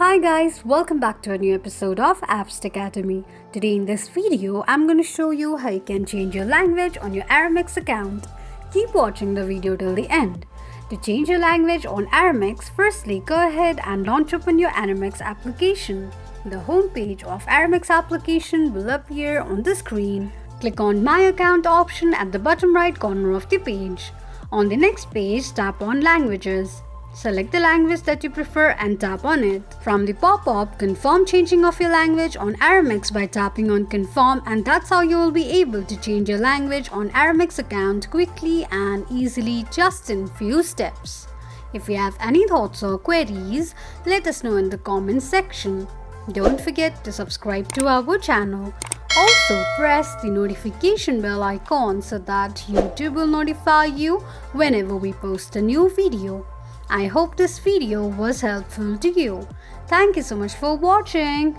Hi guys, welcome back to a new episode of Apps Academy. Today in this video, I'm going to show you how you can change your language on your Aramex account. Keep watching the video till the end. To change your language on Aramex, firstly go ahead and launch open your Aramex application. The home page of Aramex application will appear on the screen. Click on My Account option at the bottom right corner of the page. On the next page, tap on Languages. Select the language that you prefer and tap on it. From the pop-up, confirm changing of your language on Aramex by tapping on confirm, and that's how you will be able to change your language on Aramex account quickly and easily just in few steps. If you have any thoughts or queries, let us know in the comments section. Don't forget to subscribe to our channel. Also press the notification bell icon so that YouTube will notify you whenever we post a new video. I hope this video was helpful to you. Thank you so much for watching.